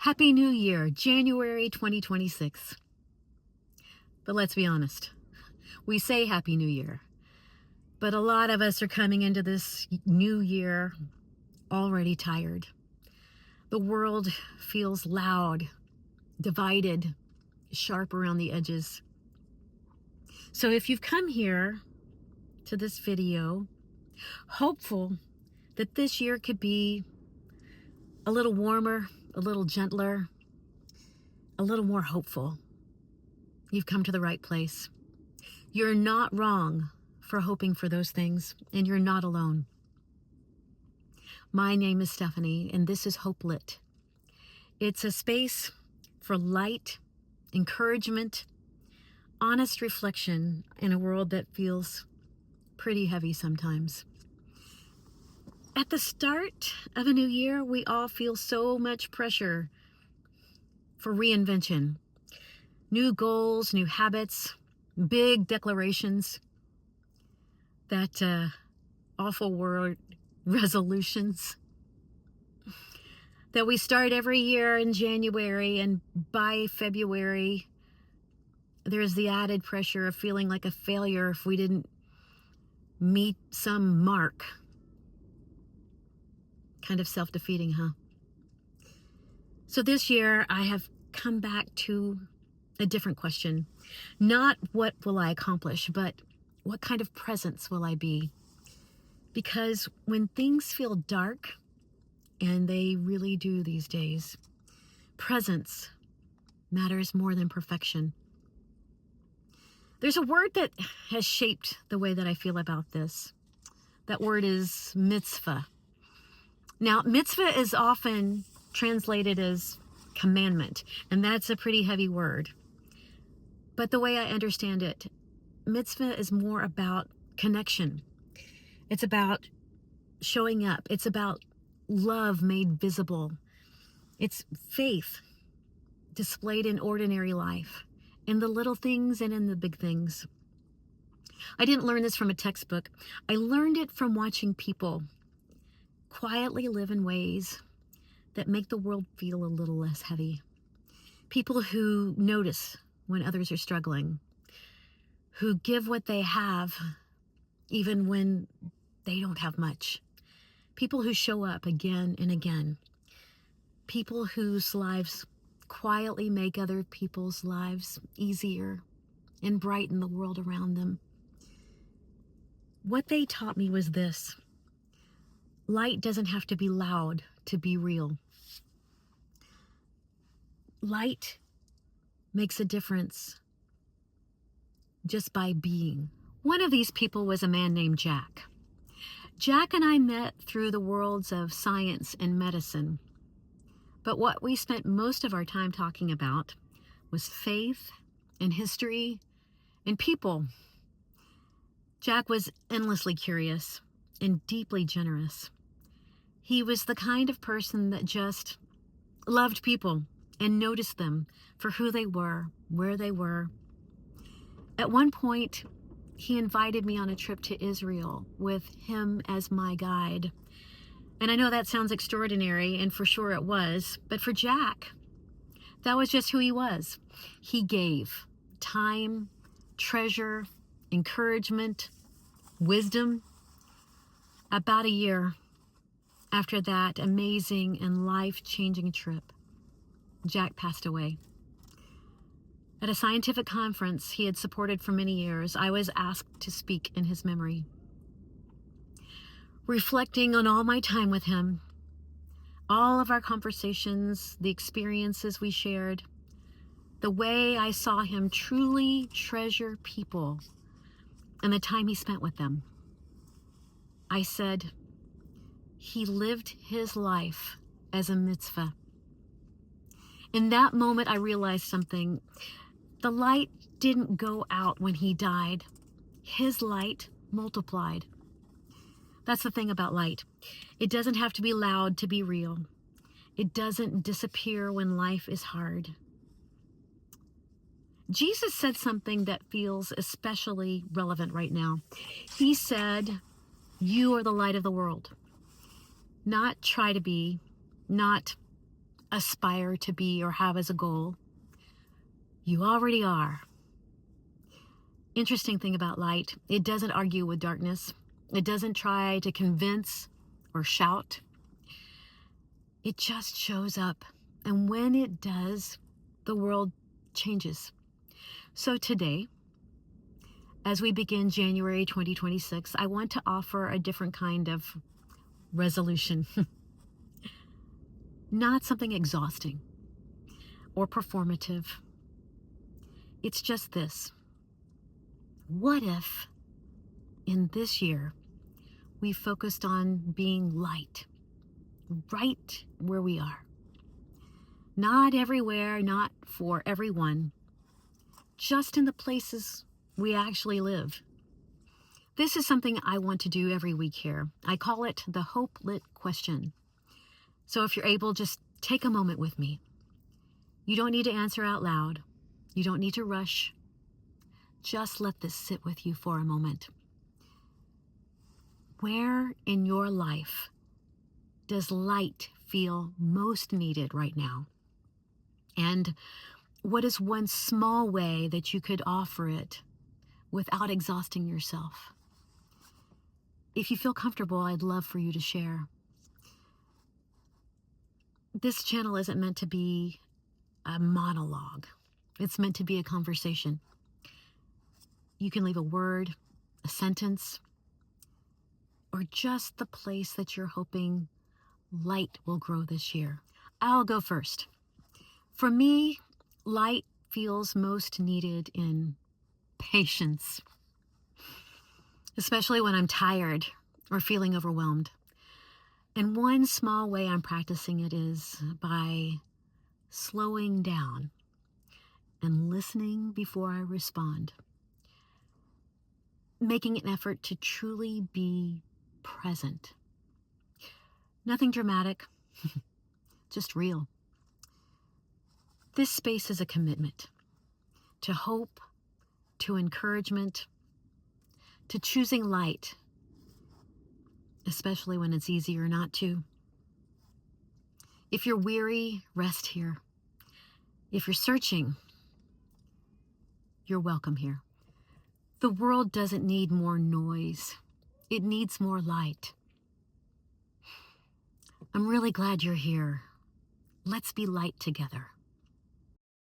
Happy New Year, January 2026. But let's be honest, we say Happy New Year, but a lot of us are coming into this new year already tired. The world feels loud, divided, sharp around the edges. So if you've come here to this video, hopeful that this year could be a little warmer, a little gentler, a little more hopeful, you've come to the right place. You're not wrong for hoping for those things, and you're not alone. My name is Stephanie, and this is Hope Lit. It's a space for light, encouragement, honest reflection in a world that feels pretty heavy sometimes. At the start of a new year, we all feel so much pressure for reinvention. New goals, new habits, big declarations, that awful word, resolutions, that we start every year in January, and by February, there's the added pressure of feeling like a failure if we didn't meet some mark. Kind of self-defeating, huh? So this year, I have come back to a different question. Not what will I accomplish, but what kind of presence will I be? Because when things feel dark, and they really do these days, presence matters more than perfection. There's a word that has shaped the way that I feel about this. That word is mitzvah. Now, mitzvah is often translated as commandment, and that's a pretty heavy word. But the way I understand it, mitzvah is more about connection. It's about showing up. It's about love made visible. It's faith displayed in ordinary life, in the little things and in the big things. I didn't learn this from a textbook. I learned it from watching people quietly live in ways that make the world feel a little less heavy. People who notice when others are struggling, who give what they have even when they don't have much. People who show up again and again. People whose lives quietly make other people's lives easier and brighten the world around them. What they taught me was this: light doesn't have to be loud to be real. Light makes a difference just by being. One of these people was a man named Jack. Jack and I met through the worlds of science and medicine. But what we spent most of our time talking about was faith and history and people. Jack was endlessly curious and deeply generous. He was the kind of person that just loved people and noticed them for who they were, where they were. At one point, he invited me on a trip to Israel with him as my guide. And I know that sounds extraordinary, and for sure it was, but for Jack, that was just who he was. He gave time, treasure, encouragement, wisdom. About a year after that amazing and life-changing trip, Jack passed away. At a scientific conference he had supported for many years, I was asked to speak in his memory. Reflecting on all my time with him, all of our conversations, the experiences we shared, the way I saw him truly treasure people and the time he spent with them, I said, he lived his life as a mitzvah. In that moment, I realized something. The light didn't go out when he died. His light multiplied. That's the thing about light. It doesn't have to be loud to be real. It doesn't disappear when life is hard. Jesus said something that feels especially relevant right now. He said, "You are the light of the world." Not try to be, not aspire to be or have as a goal. You already are. Interesting thing about light, it doesn't argue with darkness. It doesn't try to convince or shout. It just shows up. And when it does, the world changes. So today, as we begin January 2026, I want to offer a different kind of resolution. Not something exhausting or performative. It's just this. What if in this year we focused on being light right where we are? Not everywhere, not for everyone, just in the places we actually live. This is something I want to do every week here. I call it the Hope Lit question. So if you're able, just take a moment with me. You don't need to answer out loud. You don't need to rush. Just let this sit with you for a moment. Where in your life does light feel most needed right now? And what is one small way that you could offer it without exhausting yourself? If you feel comfortable, I'd love for you to share. This channel isn't meant to be a monologue. It's meant to be a conversation. You can leave a word, a sentence, or just the place that you're hoping light will grow this year. I'll go first. For me, light feels most needed in patience, especially when I'm tired or feeling overwhelmed. And one small way I'm practicing it is by slowing down and listening before I respond, making an effort to truly be present. Nothing dramatic, just real. This space is a commitment to hope, to encouragement, to choosing light, especially when it's easier not to. If you're weary, rest here. If you're searching, you're welcome here. The world doesn't need more noise. It needs more light. I'm really glad you're here. Let's be light together.